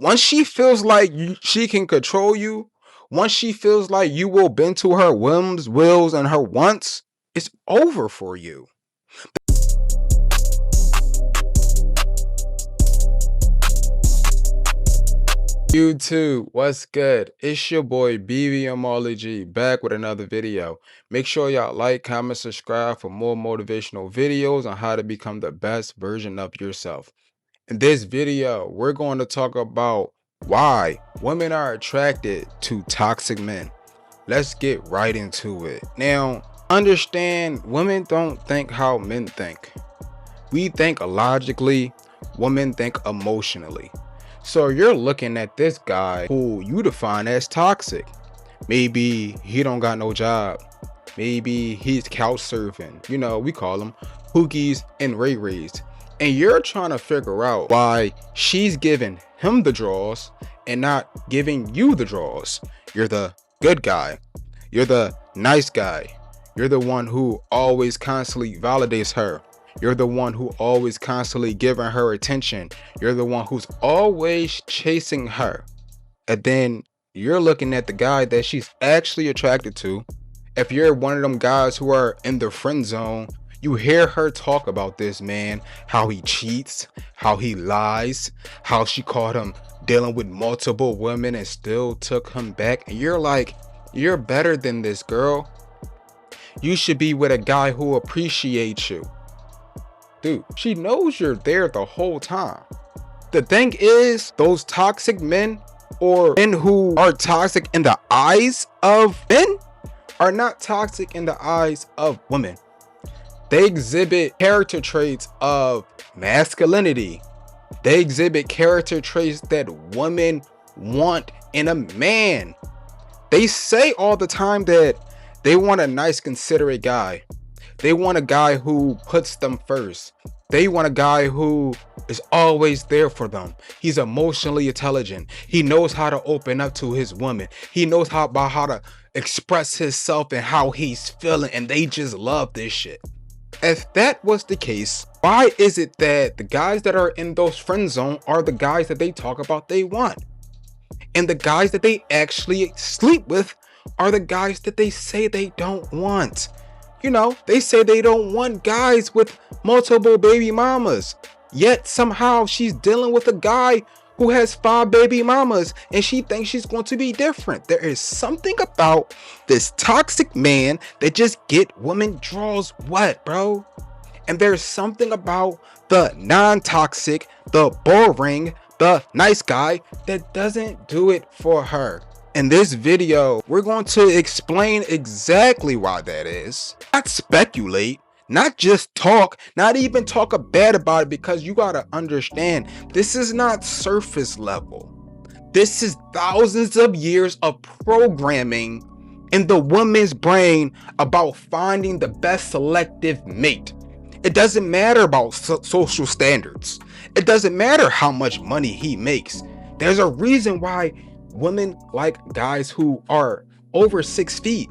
Once she feels like she can control you, once she feels like you will bend to her whims, wills, and her wants, it's over for you. YouTube, what's good? It's your boy BBMology back with another video. Make sure y'all like, comment, subscribe for more motivational videos on how to become the best version of yourself. In this video, we're going to talk about why women are attracted to toxic men. Let's get right into it. Now, understand, women don't think how men think. We think logically, women think emotionally. So you're looking at this guy who you define as toxic. Maybe he don't got no job. Maybe he's couch surfing. You know, we call them hookies and ray-rays. And you're trying to figure out why she's giving him the draws and not giving you the draws. You're the good guy. You're the nice guy. You're the one who always constantly validates her. You're the one who always constantly giving her attention. You're the one who's always chasing her. And then you're looking at the guy that she's actually attracted to. If you're one of them guys who are in the friend zone, you hear her talk about this man, how he cheats, how he lies, how she caught him dealing with multiple women and still took him back. And you're like, you're better than this, girl. You should be with a guy who appreciates you. Dude, she knows you're there the whole time. The thing is, those toxic men or men who are toxic in the eyes of men are not toxic in the eyes of women. They exhibit character traits of masculinity. They exhibit character traits that women want in a man. They say all the time that they want a nice, considerate guy. They want a guy who puts them first. They want a guy who is always there for them. He's emotionally intelligent. He knows how to open up to his woman. He knows how to express himself and how he's feeling, and they just love this shit. If that was the case, why is it that the guys that are in those friend zone are the guys that they talk about they want? And the guys that they actually sleep with are the guys that they say they don't want. You know, they say they don't want guys with multiple baby mamas. Yet somehow she's dealing with a guy who has 5 baby mamas and she thinks she's going to be different. There is something about this toxic man that just get women draws wet, bro. And there's something about the non-toxic, the boring, the nice guy that doesn't do it for her. In this video, we're going to explain exactly why that is. Not speculate, not just talk, not even talk bad about it, because you gotta understand, this is not surface level. This is thousands of years of programming in the woman's brain about finding the best selective mate. It doesn't matter about social standards. It doesn't matter how much money he makes. There's a reason why women like guys who are over 6 feet.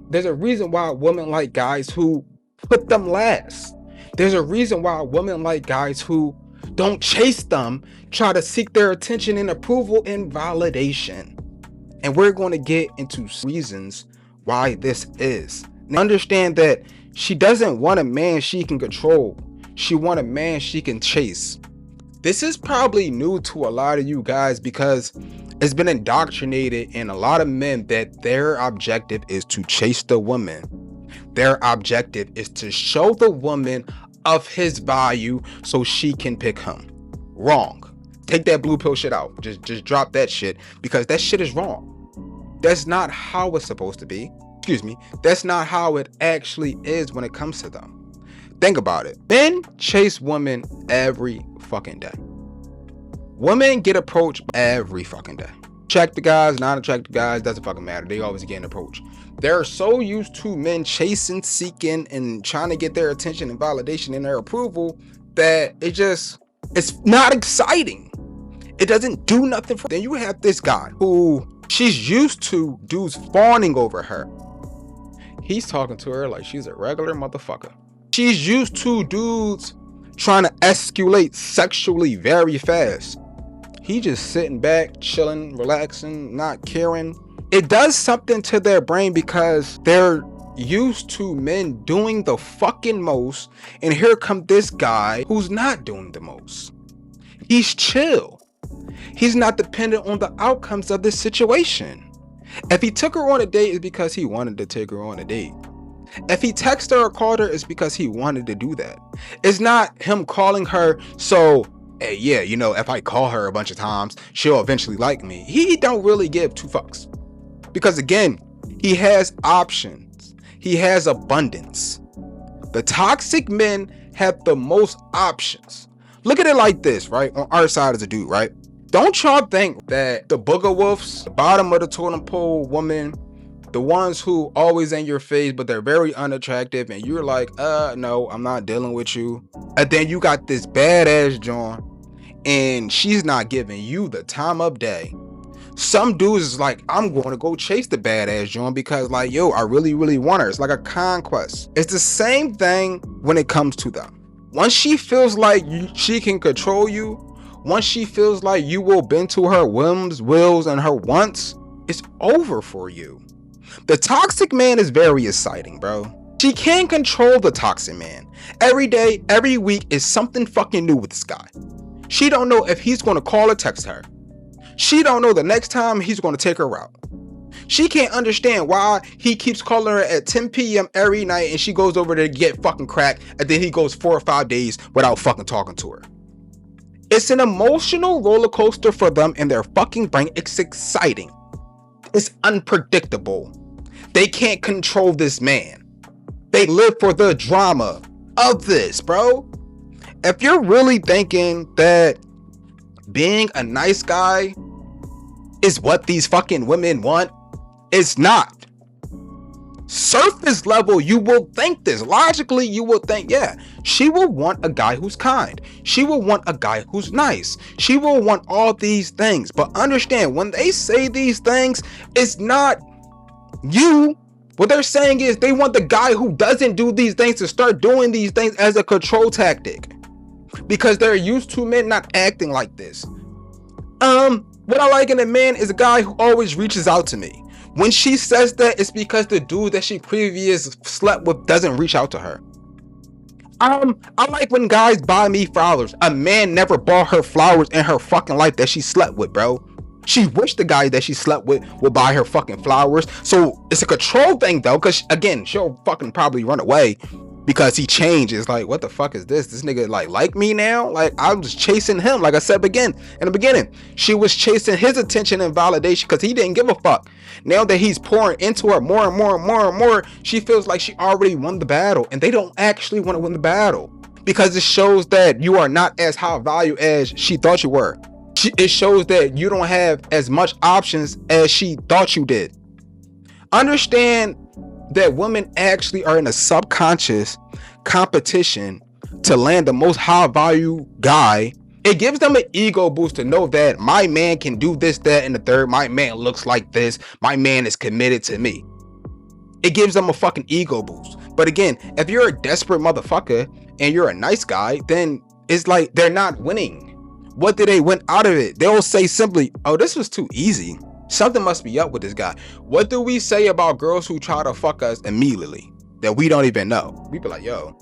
There's a reason why women like guys who put them last. There's a reason why women like guys who don't chase them, try to seek their attention and approval and validation. And we're going to get into reasons why this is. Now, understand that she doesn't want a man she can control. She wants a man she can chase. This is probably new to a lot of you guys because it's been indoctrinated in a lot of men that their objective is to chase the woman. Their objective is to show the woman of his value so she can pick him. Wrong. Take that blue pill shit out. Just drop that shit, because that shit is wrong. That's not how it's supposed to be. Excuse me. That's not how it actually is when it comes to them. Think about it. Men chase women every fucking day. Women get approached every fucking day. Attractive guys, non-attractive guys, doesn't fucking matter. They always get approached. They're so used to men chasing, seeking, and trying to get their attention and validation and their approval that it's not exciting. It doesn't do nothing for them. Then you have this guy who she's used to dudes fawning over her. He's talking to her like she's a regular motherfucker. She's used to dudes trying to escalate sexually very fast. He just sitting back, chilling, relaxing, not caring. It does something to their brain because they're used to men doing the fucking most, and here come this guy who's not doing the most. He's chill. He's not dependent on the outcomes of this situation. If he took her on a date, it's because he wanted to take her on a date. If he texted her or called her, it's because he wanted to do that. It's not him calling her so, hey, yeah, you know, if I call her a bunch of times, she'll eventually like me. He don't really give two fucks. Because again, he has options. He has abundance. The toxic men have the most options. Look at it like this, right? On our side as a dude, right? Don't y'all think that the booger wolves, the bottom of the totem pole woman, the ones who always in your face, but they're very unattractive, and you're like, no, I'm not dealing with you. And then you got this badass John, and she's not giving you the time of day. Some dudes is like, I'm going to go chase the badass John because like, yo, I really, really want her. It's like a conquest. It's the same thing when it comes to them. Once she feels like she can control you, once she feels like you will bend to her whims, wills, and her wants, it's over for you. The toxic man is very exciting, bro. She can't control the toxic man. Every day, every week is something fucking new with this guy. She don't know if he's going to call or text her. She don't know the next time he's going to take her out. She can't understand why he keeps calling her at 10 p.m. every night and she goes over there to get fucking crack, and then he goes 4 or 5 days without fucking talking to her. It's an emotional roller coaster for them in their fucking brain. It's exciting. It's unpredictable. They can't control this man. They live for the drama of this, bro. If you're really thinking that being a nice guy is what these fucking women want, it's not. Surface level, you will think this. Logically, you will think, yeah, she will want a guy who's kind. She will want a guy who's nice. She will want all these things. But understand, when they say these things, it's not you. What they're saying is they want the guy who doesn't do these things to start doing these things as a control tactic. Because they're used to men not acting like this. What I like in a man is a guy who always reaches out to me. When she says that, it's because the dude that she previously slept with doesn't reach out to her. I like when guys buy me flowers. A man never bought her flowers in her fucking life that she slept with, bro. She wished the guy that she slept with would buy her fucking flowers. So it's a control thing though, because again, she'll fucking probably run away because he changed. It's like, what the fuck is this? This nigga like me now? Like, I was chasing him. Like I said in the beginning, she was chasing his attention and validation because he didn't give a fuck. Now that he's pouring into her more and more and more and more, she feels like she already won the battle, and they don't actually want to win the battle because it shows that you are not as high value as she thought you were. It shows that you don't have as much options as she thought you did. Understand that women actually are in a subconscious competition to land the most high value guy. It gives them an ego boost to know that my man can do this, that, and the third. My man looks like this. My man is committed to me. It gives them a fucking ego boost. But again, if you're a desperate motherfucker and you're a nice guy, then it's like they're not winning. What did they win out of it? They'll say simply, oh, this was too easy. Something must be up with this guy. What do we say about girls who try to fuck us immediately that we don't even know? We be like, yo,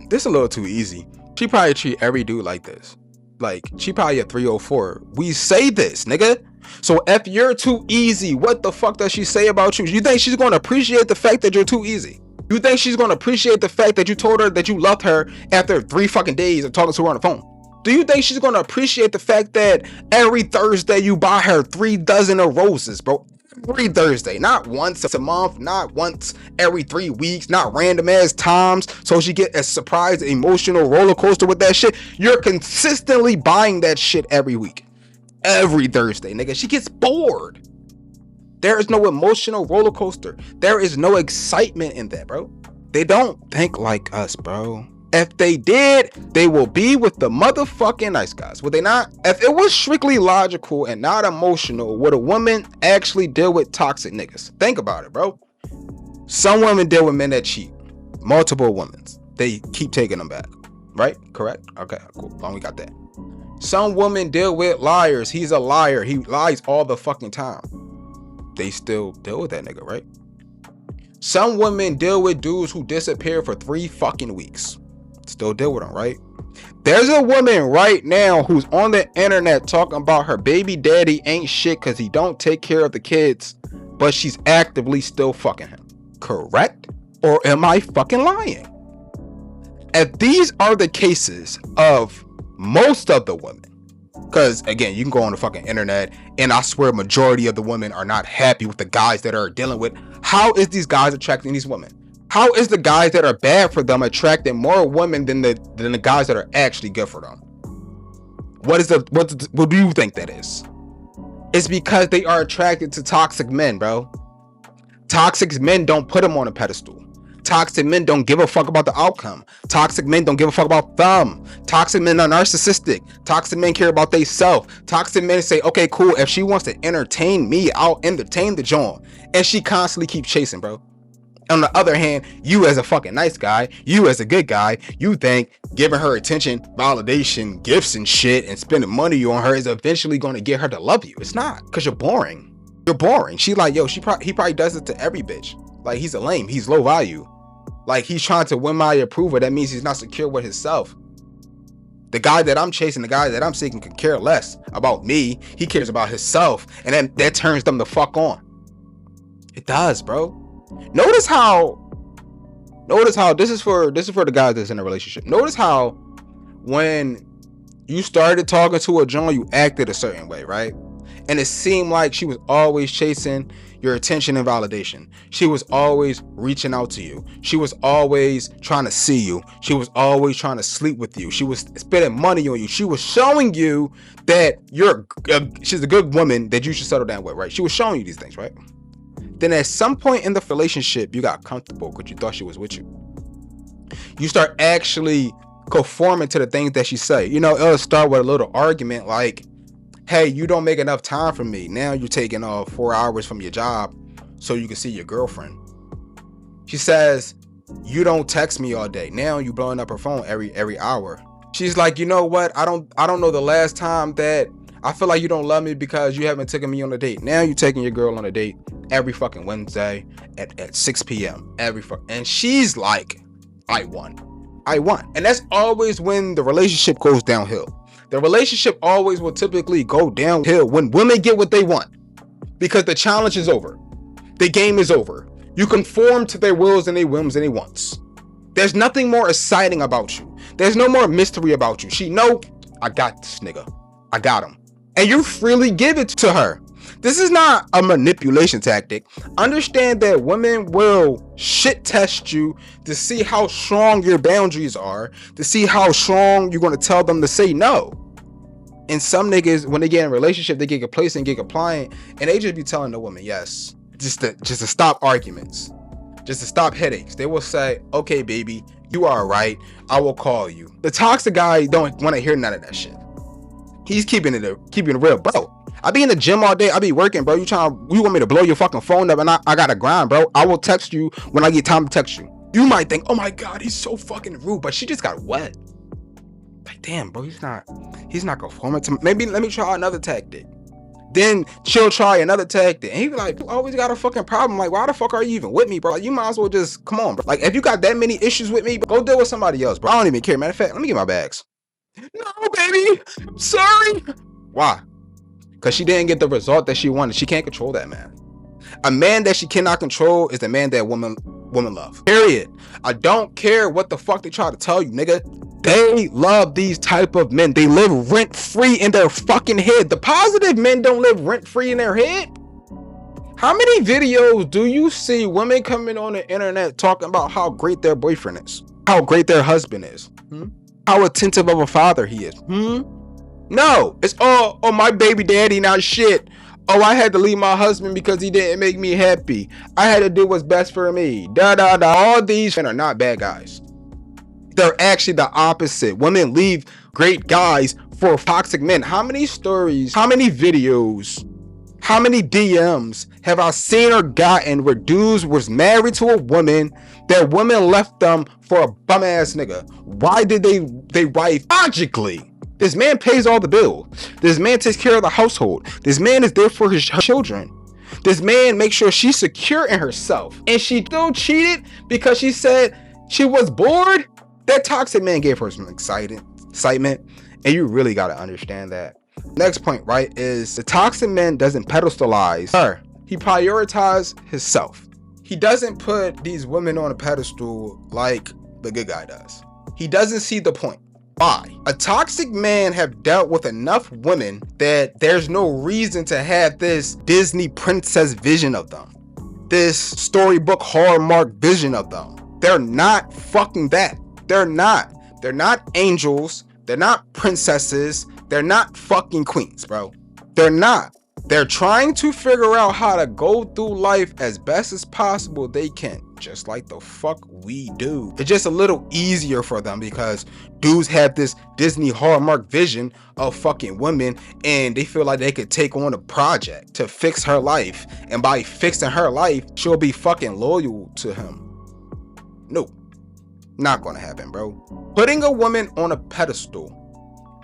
this is a little too easy. She probably treat every dude like this. Like, she probably a 304. We say this, nigga. So if you're too easy, what the fuck does she say about you? You think she's going to appreciate the fact that you're too easy? You think she's going to appreciate the fact that you told her that you loved her after 3 fucking days of talking to her on the phone? Do you think she's going to appreciate the fact that every Thursday you buy her 3 dozen of roses, bro? Every Thursday, not once a month, not once every 3 weeks, not random ass times, so she get a surprise emotional roller coaster with that shit. You're consistently buying that shit every week, every Thursday, nigga. She gets bored. There is no emotional roller coaster. There is no excitement in that, bro. They don't think like us, bro. If they did, they will be with the motherfucking nice guys. Would they not? If it was strictly logical and not emotional, would a woman actually deal with toxic niggas? Think about it, bro. Some women deal with men that cheat. Multiple women. They keep taking them back. Right? Correct? Okay, cool. Long we got that. Some women deal with liars. He's a liar. He lies all the fucking time. They still deal with that nigga, right? Some women deal with dudes who disappear for 3 fucking weeks. Still deal with them, right? There's a woman right now who's on the internet talking about her baby daddy ain't shit because he don't take care of the kids, but she's actively still fucking him. Correct? Or am I fucking lying? If these are the cases of most of the women, because again, you can go on the fucking internet and I swear majority of the women are not happy with the guys that are dealing with. How is these guys attracting these women? How is the guys that are bad for them attracting more women than the guys that are actually good for them? What do you think that is? It's because they are attracted to toxic men, bro. Toxic men don't put them on a pedestal. Toxic men don't give a fuck about the outcome. Toxic men don't give a fuck about them. Toxic men are narcissistic. Toxic men care about they self. Toxic men say, okay, cool. If she wants to entertain me, I'll entertain the joint. And she constantly keeps chasing, bro. On the other hand, you as a fucking nice guy, you as a good guy, you think giving her attention, validation, gifts and shit, and spending money on her is eventually going to get her to love you. It's not, because you're boring. You're boring. She like, yo, he probably does it to every bitch. Like, he's a lame. He's low value. Like, he's trying to win my approval. That means he's not secure with himself. The guy that I'm chasing, the guy that I'm seeking could care less about me. He cares about himself. And then that turns them the fuck on. It does, bro. Notice how this is for the guys that's in a relationship. Notice how when you started talking to a John, you acted a certain way, right? And it seemed like she was always chasing your attention and validation. She was always reaching out to you. She was always trying to see you. She was always trying to sleep with you. She was spending money on you. She was showing you that she's a good woman that you should settle down with, right? She was showing you these things, right? Then at some point in the relationship, you got comfortable because you thought she was with you. You start actually conforming to the things that she say. You know, it'll start with a little argument like, hey, you don't make enough time for me. Now you're taking 4 hours from your job so you can see your girlfriend. She says, you don't text me all day. Now you blowing up her phone every hour. She's like, you know what? I don't know the last time that I feel like you don't love me because you haven't taken me on a date. Now you're taking your girl on a date every fucking Wednesday at 6 p.m. And she's like, I won. And that's always when the relationship goes downhill. The relationship always will typically go downhill when women get what they want, because the challenge is over. The game is over. You conform to their wills and their whims and their wants. There's nothing more exciting about you. There's no more mystery about you. She know, I got this nigga. I got him. And you freely give it to her. This is not a manipulation tactic. Understand that women will shit test you to see how strong your boundaries are, to see how strong you're going to tell them to say no. And some niggas, when they get in a relationship, they get complacent, get compliant, and they just be telling the woman yes, just to stop arguments, just to stop headaches. They will say, okay, baby, you are right. I will call you. The toxic guy don't want to hear none of that shit. He's keeping it real, bro. I be in the gym all day. I be working, bro. You want me to blow your fucking phone up and I gotta grind, bro. I will text you when I get time to text you. You might think, oh my God, he's so fucking rude, but she just got wet. Like, damn, bro, he's not conforming to me. Maybe let me try another tactic. Then she'll try another tactic. And he be like, you always got a fucking problem. Like, why the fuck are you even with me, bro? Like, you might as well just, come on, bro. Like, if you got that many issues with me, go deal with somebody else, bro. I don't even care. Matter of fact, let me get my bags. No, baby, I'm sorry. Why? Because she didn't get the result that she wanted. She can't control that man. A man that she cannot control is the man that women love. Period. I don't care what the fuck they try to tell you, nigga. They love these type of men. They live rent-free in their fucking head. The positive men don't live rent-free in their head. How many videos do you see women coming on the internet talking about how great their boyfriend is? How great their husband is? How attentive of a father he is? No, it's all, oh, my baby daddy not shit. Oh, I had to leave my husband because he didn't make me happy. I had to do what's best for me. All these men are not bad guys. They're actually the opposite. Women leave great guys for toxic men. How many stories, how many videos, how many DMs have I seen or gotten where dudes was married to a woman, that woman left them for a bum ass nigga? Why did they wife? Logically, This man pays all the bills. This man takes care of the household. This man is there for his children. This man makes sure she's secure in herself. And she still cheated because she said she was bored? That toxic man gave her some excitement. And you really got to understand that. Next point, right, is the toxic man doesn't pedestalize her. He prioritizes himself. He doesn't put these women on a pedestal like the good guy does. He doesn't see the point. Why? A toxic man have dealt with enough women that there's no reason to have this Disney princess vision of them. This storybook Hallmark vision of them. They're not fucking that. They're not. They're not angels. They're not princesses. They're not fucking queens, bro. They're not. They're trying to figure out how to go through life as best as possible they can. Just like the fuck we do. It's just a little easier for them because dudes have this Disney Hallmark vision of fucking women and they feel like they could take on a project to fix her life. And by fixing her life, she'll be fucking loyal to him. Nope. Not gonna happen, bro. Putting a woman on a pedestal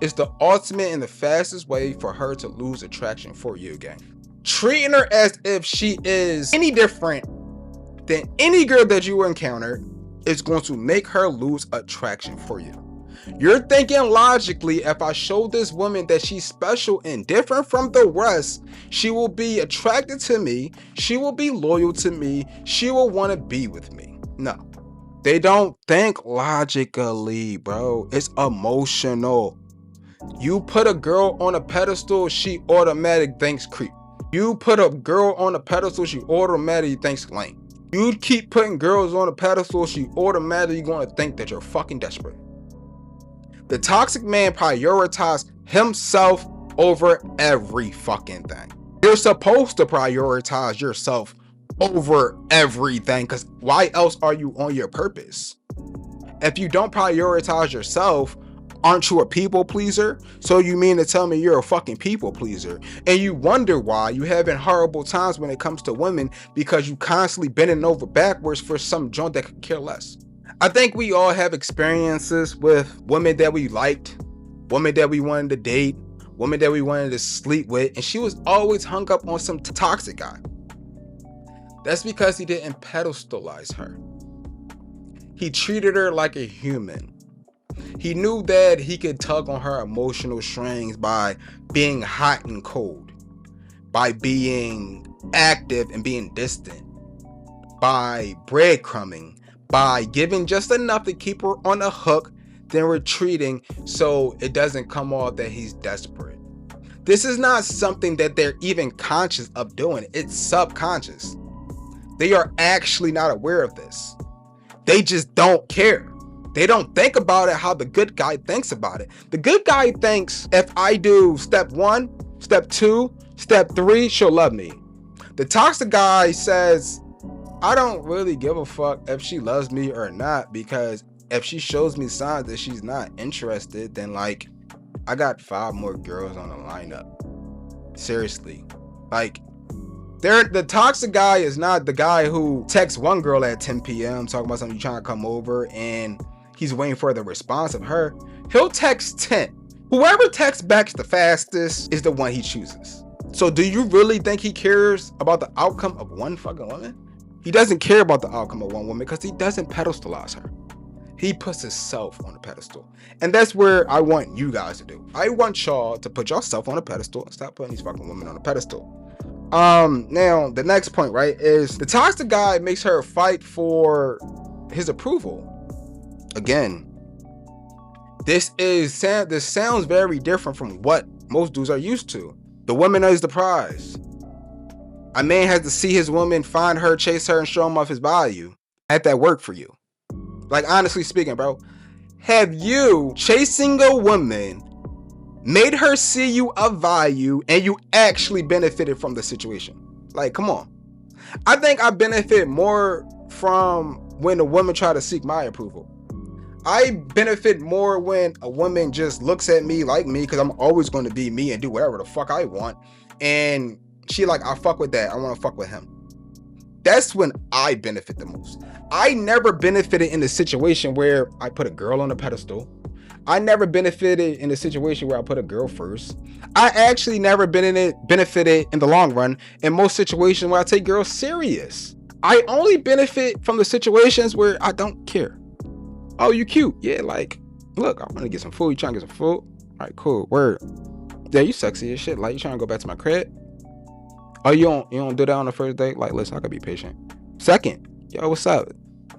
is the ultimate and the fastest way for her to lose attraction for you again. Treating her as if she is any different than any girl that you encounter is going to make her lose attraction for you. You're thinking logically, if I show this woman that she's special and different from the rest, she will be attracted to me, she will be loyal to me, she will want to be with me. No, they don't think logically, bro. It's emotional. You put a girl on a pedestal, she automatically thinks creep. You put a girl on a pedestal, she automatically thinks lame. You keep putting girls on a pedestal, she automatically gonna think that you're fucking desperate. The toxic man prioritizes himself over every fucking thing. You're supposed to prioritize yourself over everything, because why else are you on your purpose? If you don't prioritize yourself, aren't you a people pleaser? So you mean to tell me you're a fucking people pleaser? And you wonder why you having horrible times when it comes to women because you constantly bending over backwards for some joint that could care less. I think we all have experiences with women that we liked, women that we wanted to date, women that we wanted to sleep with, and she was always hung up on some toxic guy. That's because he didn't pedestalize her. He treated her like a human. He knew that he could tug on her emotional strings by being hot and cold, by being active and being distant, by breadcrumbing, by giving just enough to keep her on the hook, then retreating so it doesn't come off that he's desperate. This is not something that they're even conscious of doing. It's subconscious. They are actually not aware of this. They just don't care. They don't think about it how the good guy thinks about it. The good guy thinks, if I do step 1, step 2, step 3, she'll love me. The toxic guy says, I don't really give a fuck if she loves me or not, because if she shows me signs that she's not interested, then like, I got 5 more girls on the lineup. Seriously. Like, the toxic guy is not the guy who texts one girl at 10 p.m. talking about something, you trying to come over, and he's waiting for the response of her. He'll text 10. Whoever texts back the fastest is the one he chooses. So do you really think he cares about the outcome of one fucking woman? He doesn't care about the outcome of one woman because he doesn't pedestalize her. He puts himself on a pedestal. And that's where I want you guys to do. I want y'all to put yourself on a pedestal and stop putting these fucking women on a pedestal. Now the next point, right, is the toxic guy makes her fight for his approval. Again, this sounds very different from what most dudes are used to. The woman is the prize. A man has to see his woman, find her, chase her, and show him off his value. Have that work for you? Like, honestly speaking, bro, have you chasing a woman made her see you of value and you actually benefited from the situation? Like, come on. I think I benefit more from when a woman try to seek my approval. I benefit more when a woman just looks at me like me, because I'm always going to be me and do whatever the fuck I want, and she like, I fuck with that, I want to fuck with him. That's when I benefit the most. I never benefited in a situation where I put a girl on a pedestal, I never benefited in a situation where I put a girl first. I actually never benefited in the long run in most situations where I take girls serious. I only benefit from the situations where I don't care. Oh, you cute. Yeah, like, look, I want to get some food. You trying to get some food? All right, cool. Word. Yeah, you sexy as shit. Like, you trying to go back to my crib? Oh, you don't do that on the first date? Like, listen, I could be patient. Second, yo, what's up?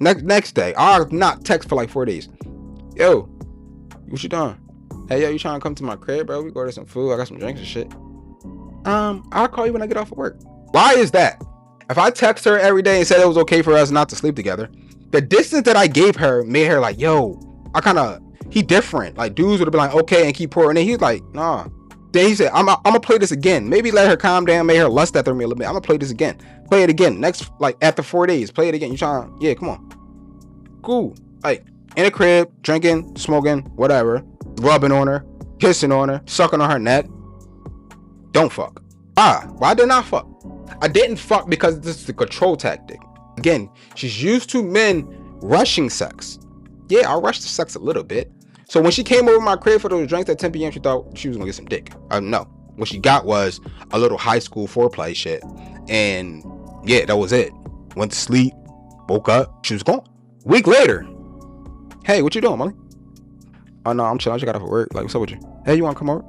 Next day, I'll not text for like 4 days. Yo, what you doing? Hey, yo, you trying to come to my crib, bro? We go to some food. I got some drinks and shit. I'll call you when I get off of work. Why is that? If I text her every day and said it was okay for us not to sleep together, the distance that I gave her made her like, yo, he different. Like, dudes would have been like, okay, and keep pouring. And he's like, nah. Then he said, I'm gonna play this again. Maybe let her calm down, make her lust after me a little bit. I'm gonna play this again. Play it again. Next, like after 4 days, play it again. You trying? Yeah, come on. Cool. Like in a crib, drinking, smoking, whatever, rubbing on her, kissing on her, sucking on her neck. Don't fuck. Why didn't I fuck? I didn't fuck because this is the control tactic. Again, she's used to men rushing sex. Yeah, I rushed the sex a little bit. So when she came over my crib for those drinks at 10 p.m., she thought she was gonna get some dick. No, what she got was a little high school foreplay shit. And yeah, that was it. Went to sleep, woke up, she was gone. Week later, hey, what you doing, Molly? Oh no, I'm chilling. I just got off of work. Like, what's up with you? Hey, you wanna come over?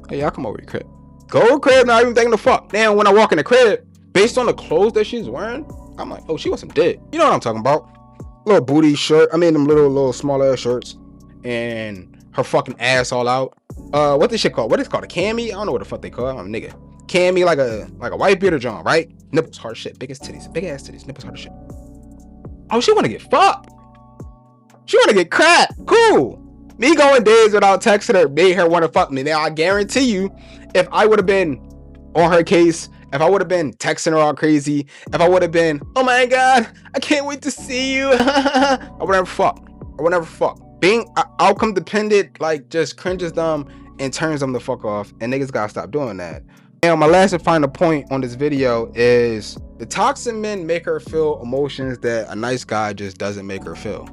Hey, I'll come over your crib. Go to crib, not even thinking the fuck. Now, when I walk in the crib, based on the clothes that she's wearing, I'm like, oh, she wants some dick. You know what I'm talking about? Little booty shirt. I mean, them little small ass shirts. And her fucking ass all out. What this shit called? What is it called? A cami? I don't know what the fuck they call it. I'm a nigga. Cami, like a white beater John, right? Nipples hard as shit. Big ass titties. Big ass titties. Nipples hard as shit. Oh, she wanna get fucked. She wanna get cracked. Cool. Me going days without texting her made her wanna fuck me. Now I guarantee you, if I would have been on her case, if I would have been texting her all crazy, if I would have been, oh my god, I can't wait to see you. I would never fuck. Being outcome dependent, like, just cringes them and turns them the fuck off, and niggas gotta stop doing that. Now, my last and final point on this video is the toxic men make her feel emotions that a nice guy just doesn't make her feel.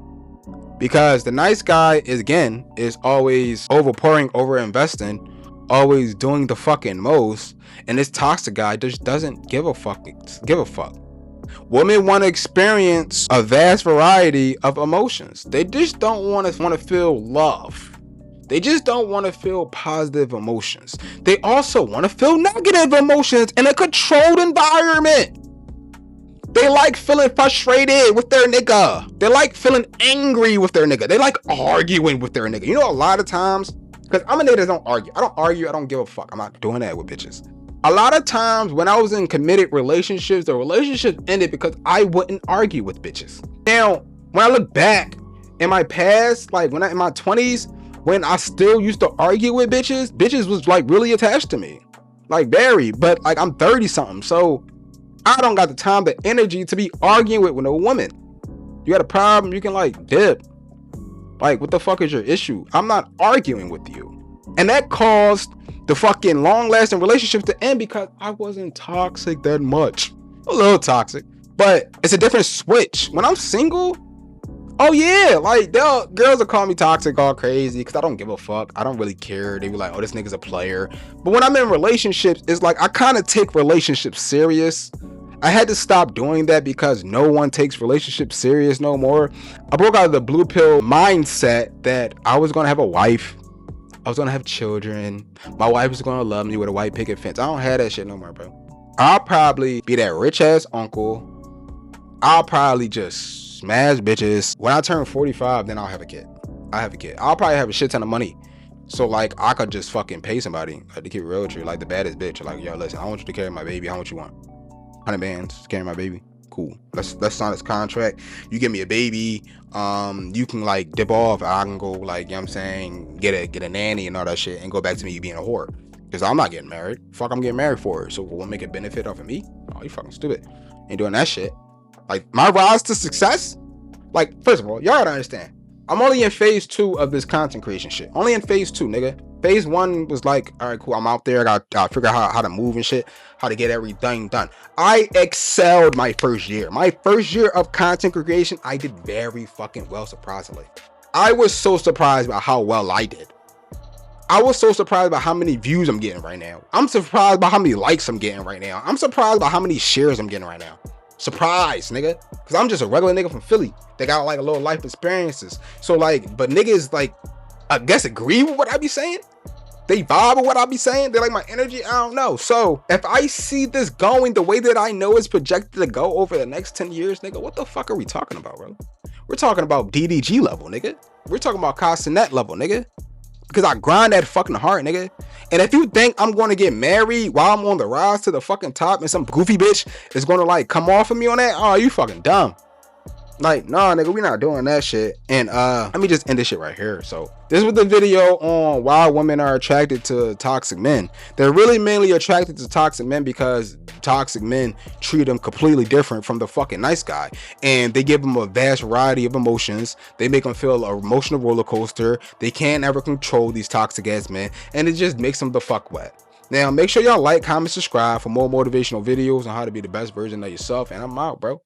Because the nice guy is always overpouring, over investing, always doing the fucking most, and this toxic guy just doesn't give a fuck. Women want to experience a vast variety of emotions. They just don't want to feel love. They just don't want to feel positive emotions. They also want to feel negative emotions in a controlled environment. They like feeling frustrated with their nigga. They like feeling angry with their nigga. They like arguing with their nigga. You know, a lot of times, because I'm a nigga that don't argue. I don't give a fuck. I'm not doing that with bitches. A lot of times when I was in committed relationships, the relationships ended because I wouldn't argue with bitches. Now, when I look back in my past, like in my 20s, when I still used to argue with bitches was like really attached to me. Like very, but like I'm 30 something. So I don't got the time, the energy to be arguing with no woman. You got a problem, you can like dip. Like, what the fuck is your issue? I'm not arguing with you. And that caused the fucking long-lasting relationships to end because I wasn't toxic that much. A little toxic, but it's a different switch. When I'm single, oh yeah, like girls will call me toxic all crazy because I don't give a fuck. I don't really care. They be like, oh, this nigga's a player. But when I'm in relationships, it's like I kind of take relationships serious. I had to stop doing that because no one takes relationships serious no more. I broke out of the blue pill mindset that I was gonna have a wife. I was gonna have children. My wife was gonna love me with a white picket fence. I don't have that shit no more, bro. I'll probably be that rich ass uncle. I'll probably just smash bitches. When I turn 45, then I'll have a kid. I'll probably have a shit ton of money. So like I could just fucking pay somebody, like, to keep it real with you, like the baddest bitch. Like, yo, listen, I want you to carry my baby. How much you want? 100 bands, carry my baby. Cool. Let's sign this contract. You give me a baby. You can like dip off. I can go, like, you know what I'm saying, get a nanny and all that shit and go back to me being a whore. Because I'm not getting married. Fuck, I'm getting married for her. So we'll make a benefit off of me? Oh, you fucking stupid. Ain't doing that shit. Like, my rise to success? Like, first of all, y'all gotta understand. I'm only in phase 2 of this content creation shit. Only in phase 2, nigga. Phase 1 was like, all right, cool, I'm out there. I gotta figure out how to move and shit, how to get everything done. I excelled my first year. My first year of content creation, I did very fucking well, surprisingly. I was so surprised by how well I did. I was so surprised by how many views I'm getting right now. I'm surprised by how many likes I'm getting right now. I'm surprised by how many shares I'm getting right now. Surprise, nigga. Because I'm just a regular nigga from Philly. They got like a little life experiences. So like, but niggas like, I guess agree with what I be saying. They vibe with what I be saying. They like my energy. I don't know. So if I see this going the way that I know it's projected to go over the next 10 years, nigga, what the fuck are we talking about, bro? We're talking about DDG level, nigga. We're talking about Castanet level, nigga. Because I grind that fucking hard, nigga. And if you think I'm going to get married while I'm on the rise to the fucking top and some goofy bitch is going to like come off of me on that, oh, you fucking dumb. Like, nah, nigga, we not doing that shit. And let me just end this shit right here. So this was the video on why women are attracted to toxic men. They're really mainly attracted to toxic men because toxic men treat them completely different from the fucking nice guy, and they give them a vast variety of emotions. They make them feel an emotional roller coaster. They can't ever control these toxic ass men, and it just makes them the fuck wet. Now make sure y'all like, comment, subscribe for more motivational videos on how to be the best version of yourself, and I'm out, bro.